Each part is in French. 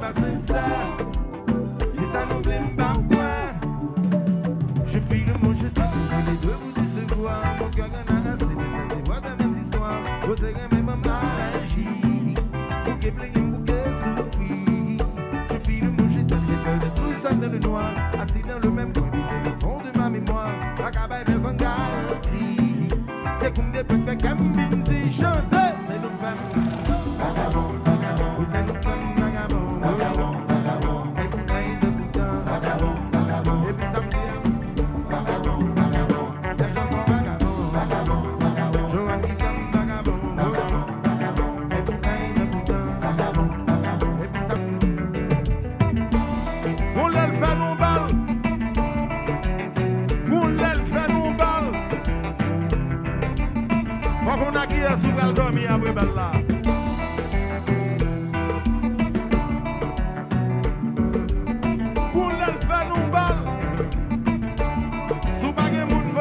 pas sincère. Et ça nous blâme pas quoi. Je fais le mot, je t'aime, désolé de vous décevoir. Mon cœur en a assez, mais ça c'est voir ta même histoire. Vous avez même maladie. Vous qui plaignez, vous qui souffrez. Je fais le mot, je t'aime, j'ai peur de tout ça dans le noir. Assis dans le même coin, c'est le fond de ma mémoire. La cabane, personne garantie. C'est comme des peuples qui caminent, chanter, c'est nos femmes. Vagabond, vagabond, oui, c'est nos femmes, vagabond, vagabond, vagabond, et puis quand il te bouton, vagabond, vagabond, et puis ça me tient, vagabond, vagabond, les gens sont vagabonds, vagabond, vagabond, Joanne qui comme vagabond, vagabond, vagabond, et puis quand il te bouton, vagabond, vagabond, et puis ça me tient. On l'a fait nos balles, on l'a fait nos balles. Faut qu'on a qui est sous le dormir après balle là.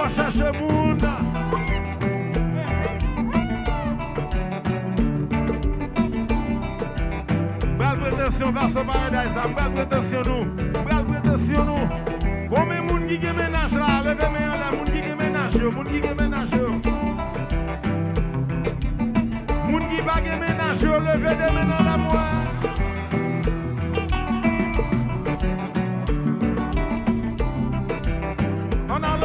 Chercher moun. Belle prétention vers ce paradise, belle prétention nous, belle prétention nous. Combien de monde qui gagne ménage là, levez main là, monde qui gagne ménage, monde qui gagne ménage. Monde qui pas gagne ménage, levez des mains dans la moi. On a le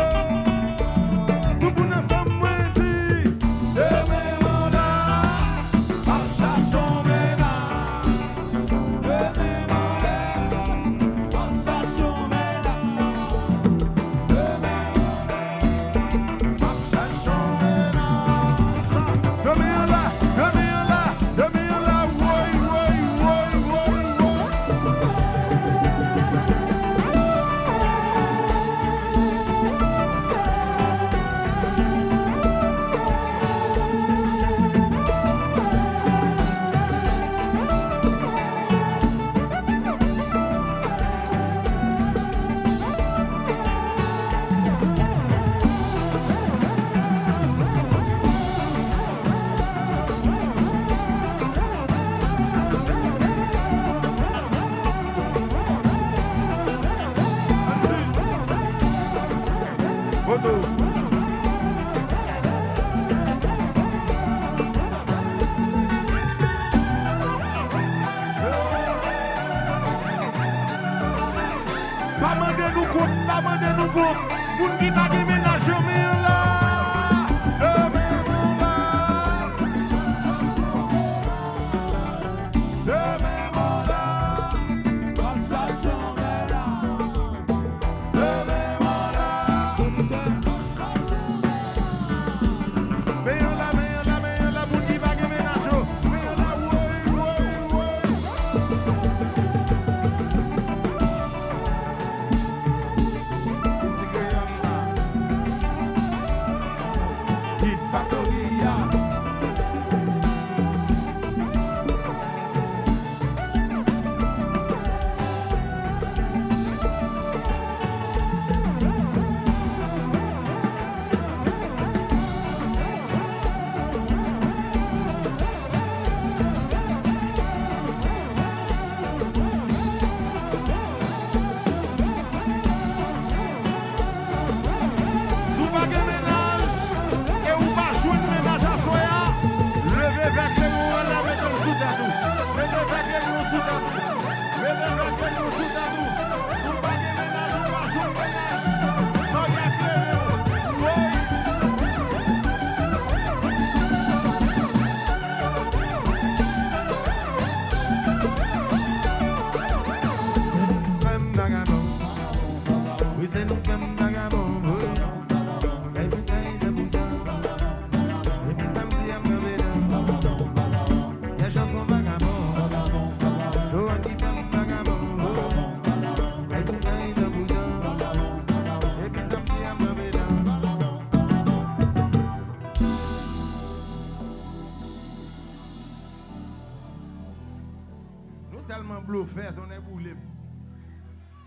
tellement bluffé, on est boulé.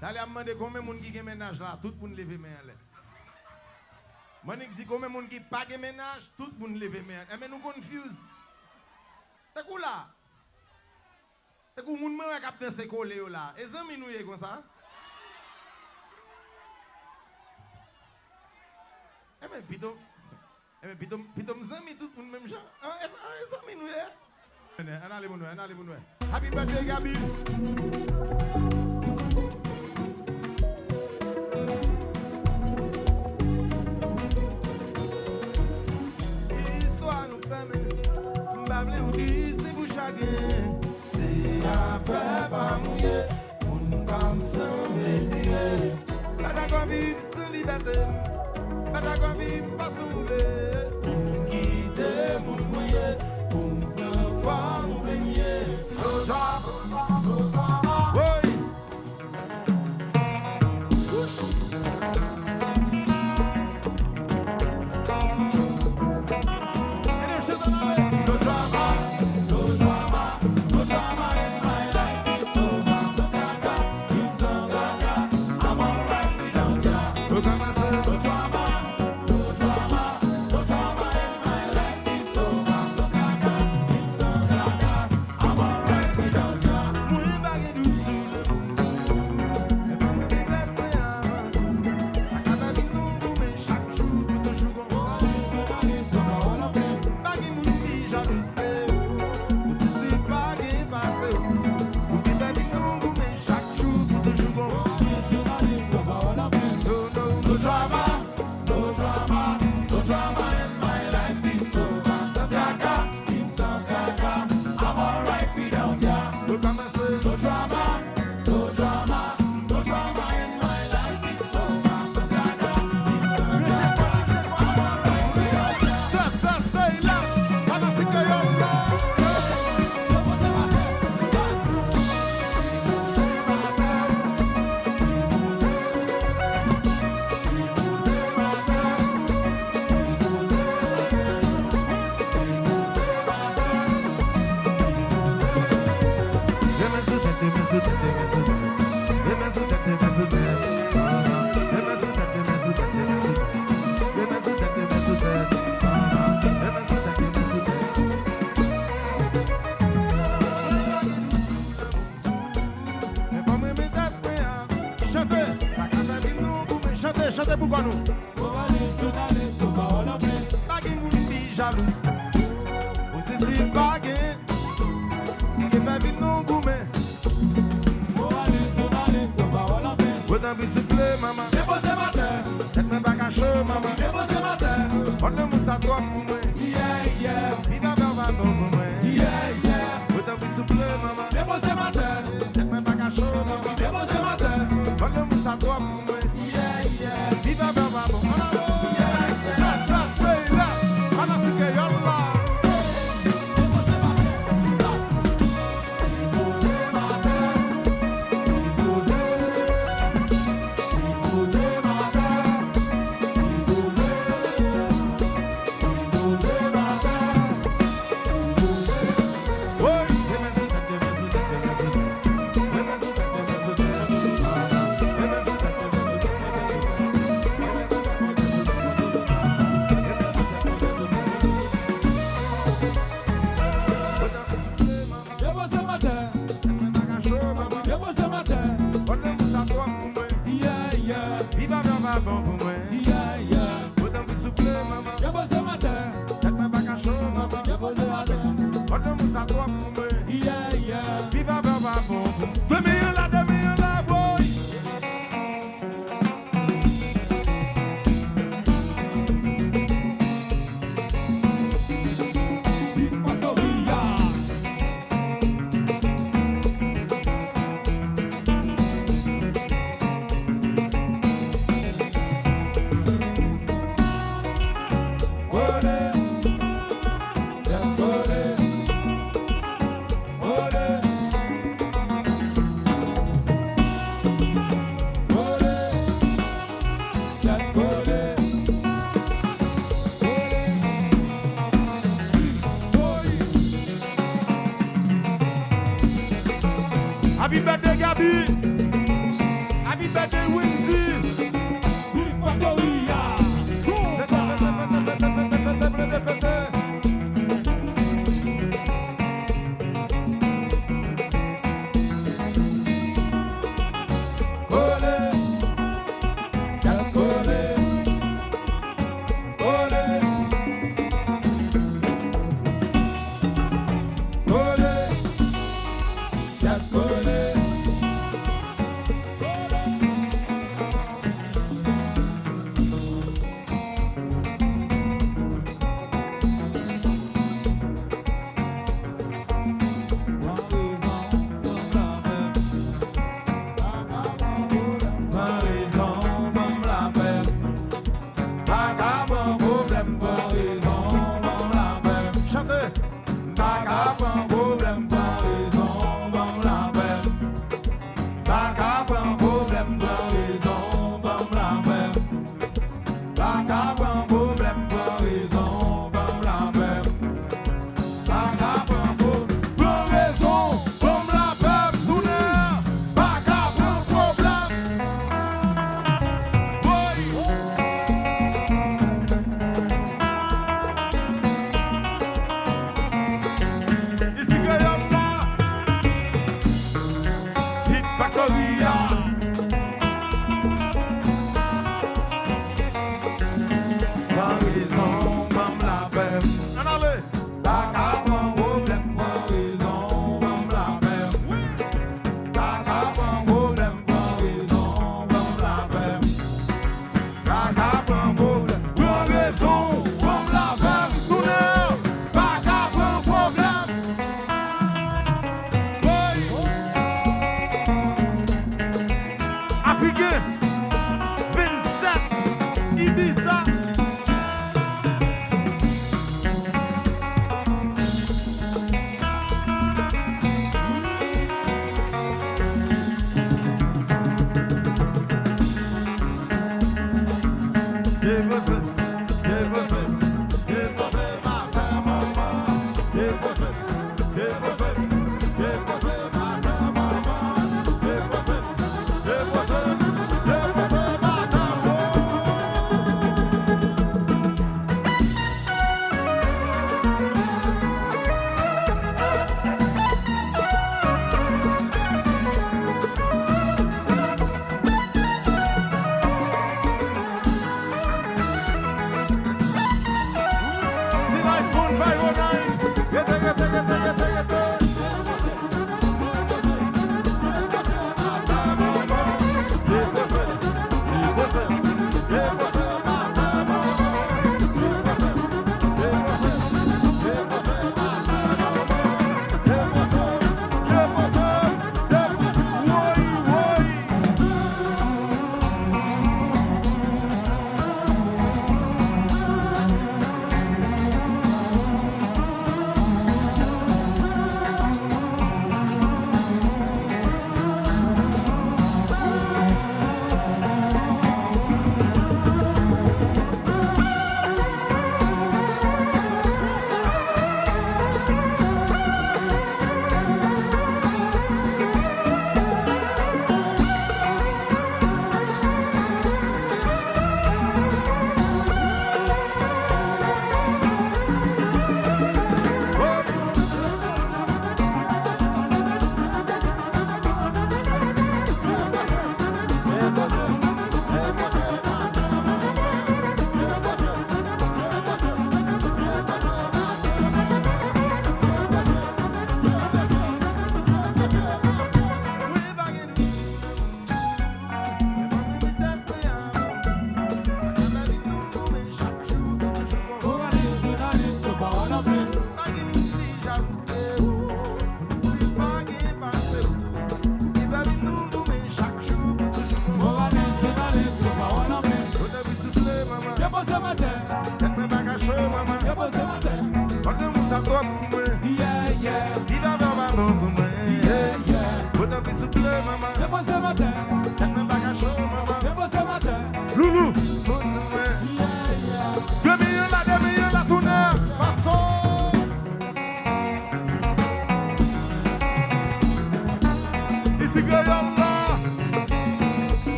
T'allez à me demander combien de monde qui a ménage là, tout le monde lève main. Moi, je dis combien de monde qui n'a pas de ménage, tout le monde lève main. Mais nous confuse. T'es quoi là? Et que moun mwen kap danser collé là. Et zami nou yé comme ça. Eh mais pito zami tout moun même genre. Eh zami nou yé. On allez moun. Happy birthday Gabi. Histoire nous permet m'bavle ou Disney pour chagrin. C'est affaire pas mouillé, moun comme sans plaisir. Pas d'accord vivre sans liberté, pas d'accord vivre pas sauvé. Moun quitter, moun mouillé, pour prendre foi, moun baigner. No job, oui. No drama. Chantez pourquoi nous? Pas qui moun bi jalouse. Ou c'est si pas qui va vite non gourmet. Ou t'en bis s'il plaît maman. Déposez ma terre. Tête me pas caché maman. Déposez ma terre. On ne mousse à toi pour moi. Yeah. Viva va pour moi. Yeah. Ou t'en bis s'il plaît maman. Déposez ma terre. Tête me pas caché maman. Déposez ma terre. On ne mousse à toi pour moi. Viva Baba, say less, and I think you're right. Happy birthday, Gabi. Happy birthday, Winzy. Victoria. Loulou, demi-heure la tournée, façon. Ici Guyana,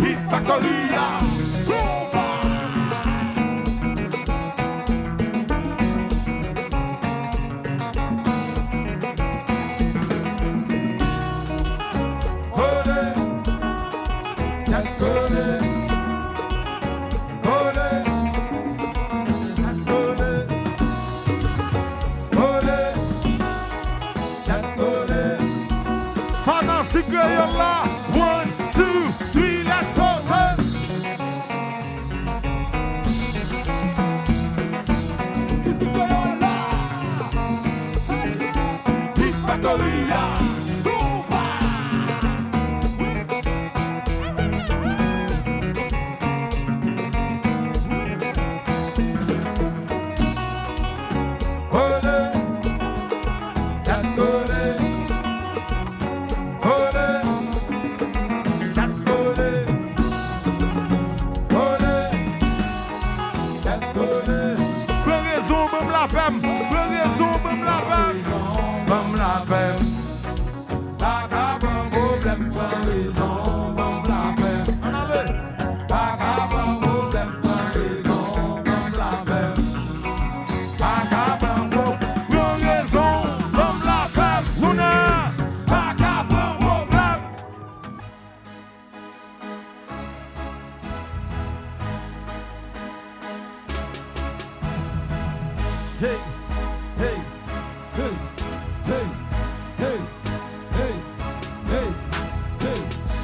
Hit Factoria. Olé, Nancy Crayola. 1, 2, 3, let's go, son. Big Factoria.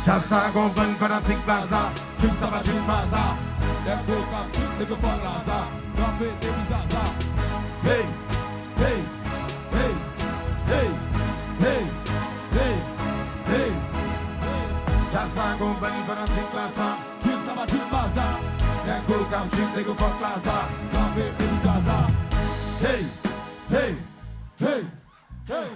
Jassa comprend fanatic plaza, dream sama dream plaza. Them go come quick, they go for plaza. Drop it, they be zaza. Hey, hey, hey, hey, hey, hey, hey. Jassa comprend fanatic plaza, dream sama dream plaza. Them go come quick, they go for plaza. Drop it, they be zaza. Hey, hey, hey, hey.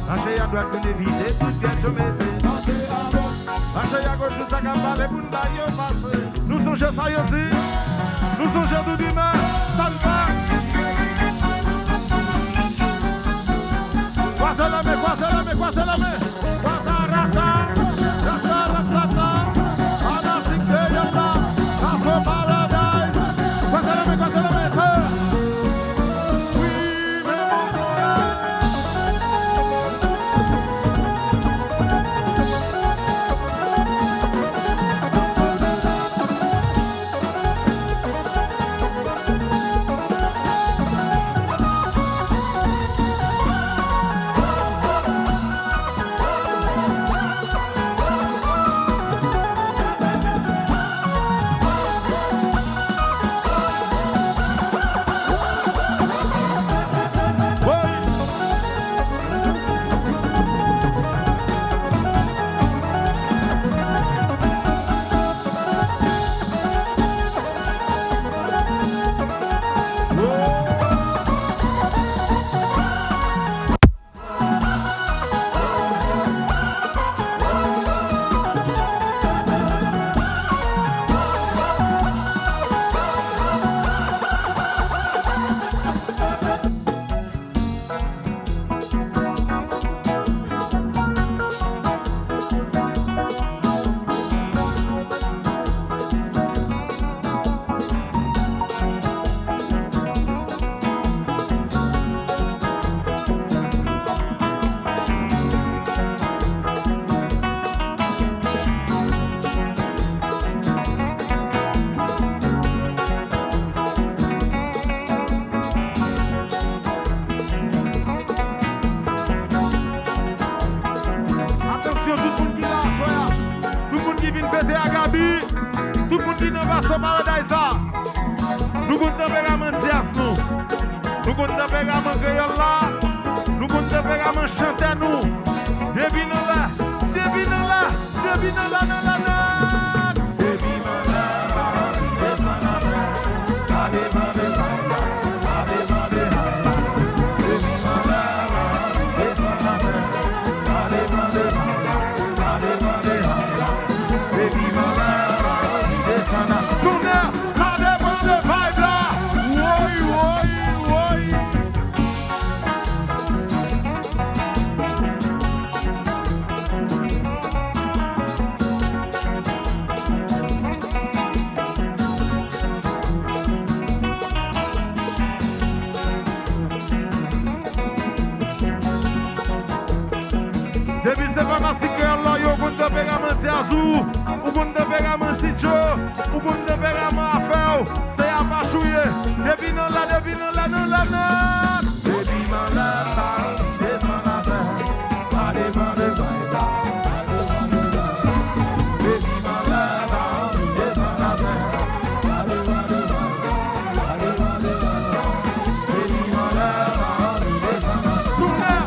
Lâchez à droite pour éviter toute guerre, je m'étais. Lâchez à gauche, tout ça comme parler pour ne pas y passer. Nous sommes ça aussi. Nous sommes tout demain. Ça ne va. Croisez la main, croisez la main, croisez la main. Croisez rata, rata, rata. Anatic de yata. Castle Paradise. Croisez la main, sœur. paradise ça. Nous comptons pegar mantias nous. Nous comptons pegar mangueil là. Nous comptons pegar man chanter nous. Devine là. Devine là. Devine là dans la nuit. Azul, o mundo da pega mansi Joe, o mundo da pega Mafel, sei a pachuie, devine lá, não lá, não. Devine lá, descend la terre, ça dépend de toi. Devine là, descend la terre, ça dépend de toi. Devine là, descend la terre,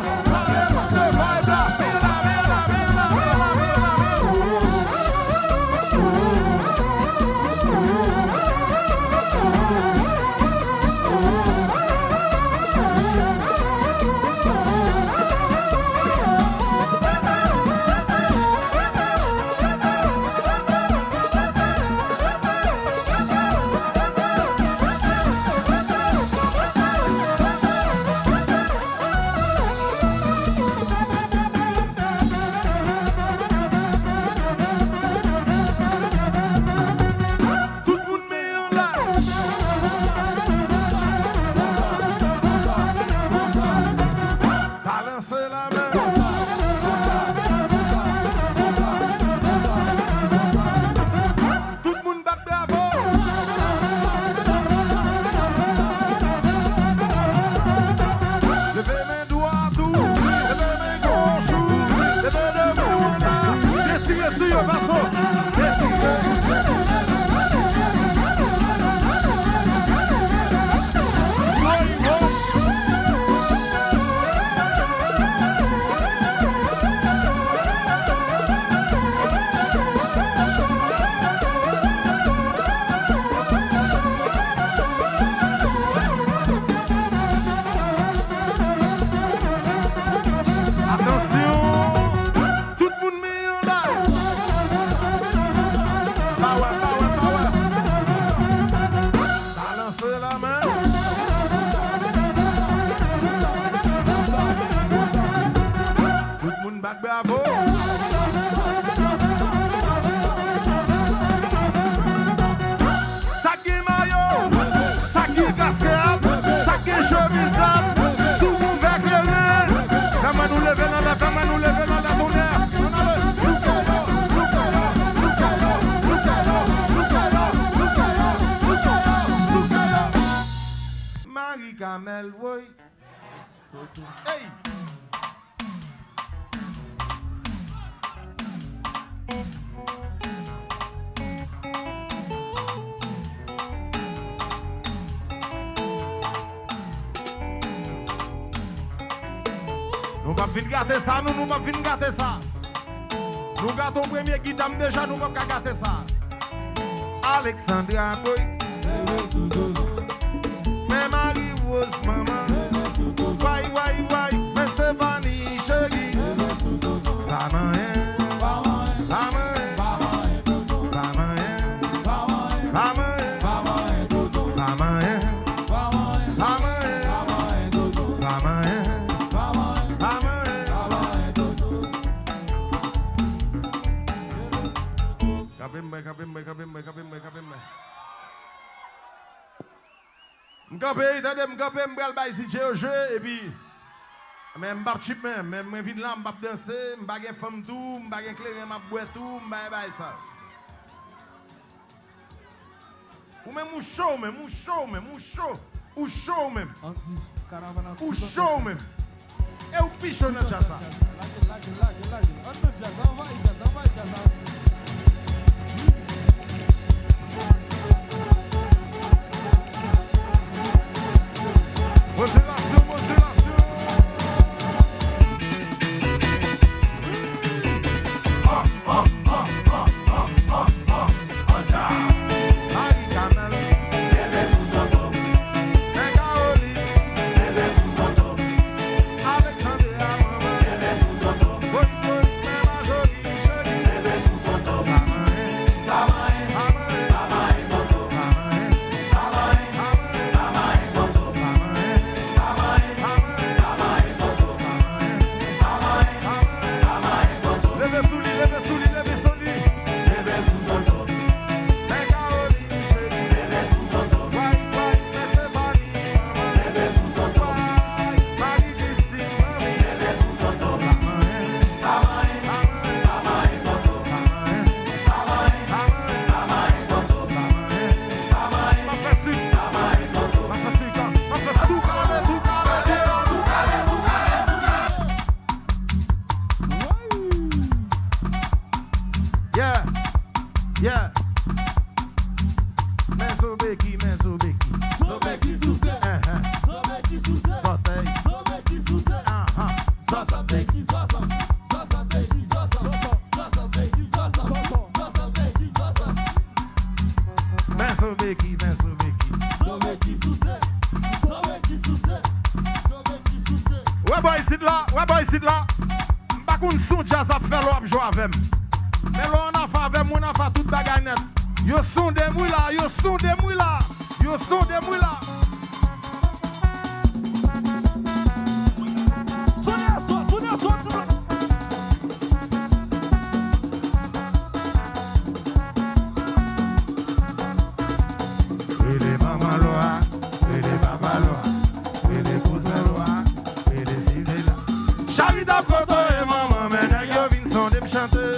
ça dépend de toi. Nous ne pouvons pas gâter ça, nous ne pouvons pas gâter ça. Nous gâtons premier guidam déjà, nous ne pouvons pas gâter ça. Alexandra boy, mais Marie-Rose maman, why, mais Stéphanie chérie, la main. Et puis, même pas chip même vide là, m'pas danser, m'pas gen femme tout, m'pas gen clair, m'pas boire tout, m'pas ça. Ou même ou chaud même, ou chaud même, ou chaud même. Ou chaud même. Et ou pichon dans ça. Yeah, yeah. Men so beki. So beki succès. So beki succès. Sortei. So beki succès. Sasa beki sasa. Sasa beki sasa. Sasa beki sasa. Sasa beki sasa. Men so beki. So beki succès. So beki succès. So beki succès. Ouais boy sit là. M'pakoun son jazz a fait l'op jouer avec. Mais là on a fait avec moi, on a fait toute bagaille net. Yo son de mou là. Ele mama loa, ele baba loa, ele cousin loa, ele civila. Charita koto e maman, men nèg yo vin son de m'chanter.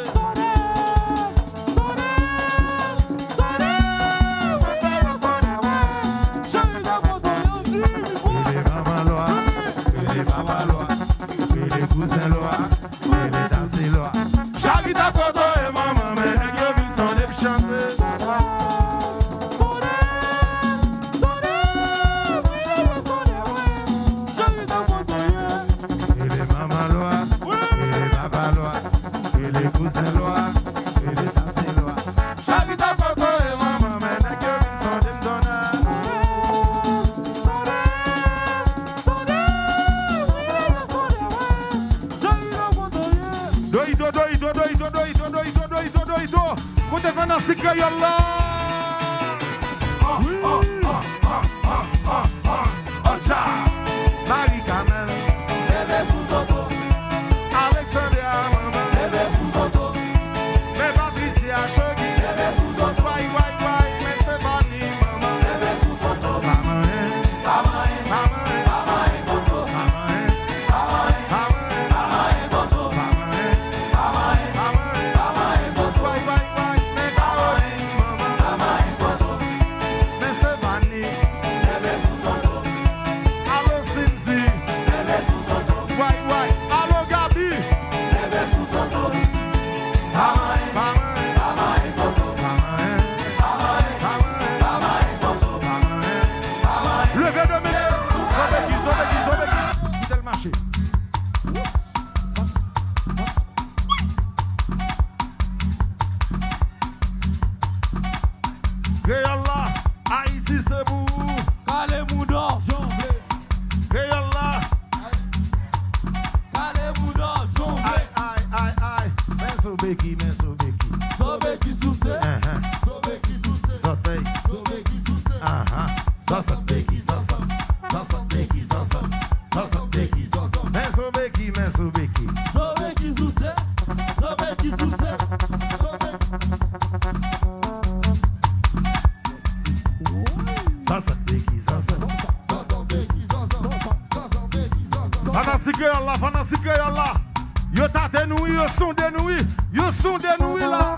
Fanatique là. Yo ta dénoué, yo sont dénoués là.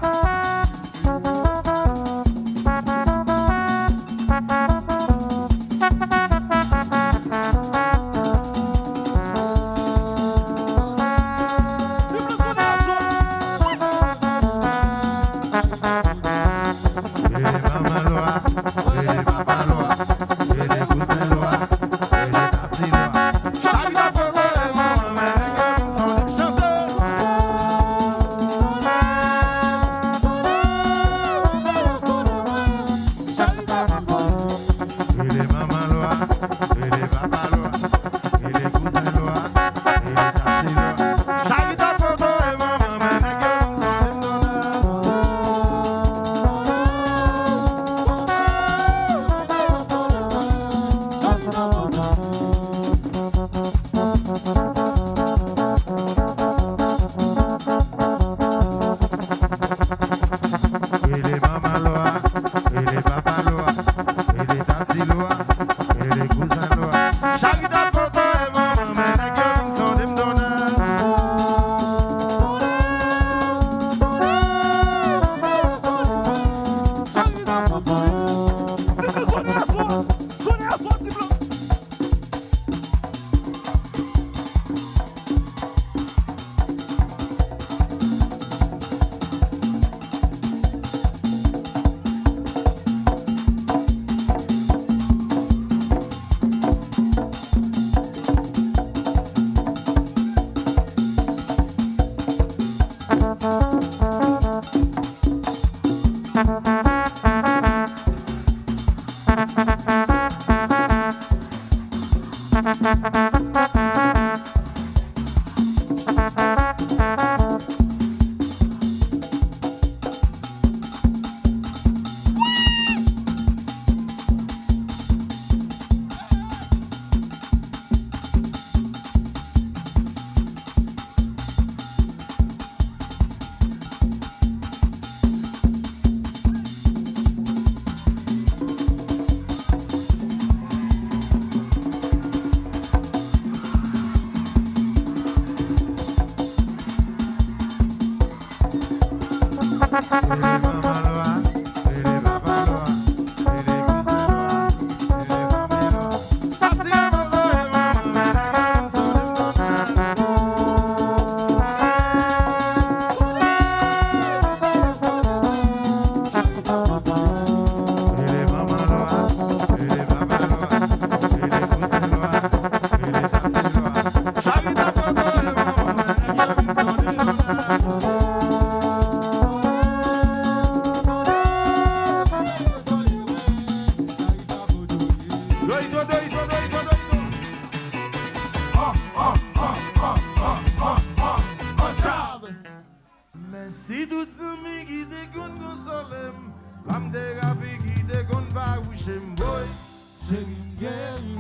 Si tout zami qui te kon consolem, l'âme de rapi qui te kon va ou chem boy.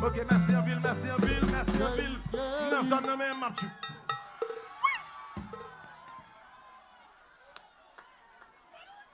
Ok, merci en ville, merci en ville, merci en ville. Non, ça ne m'a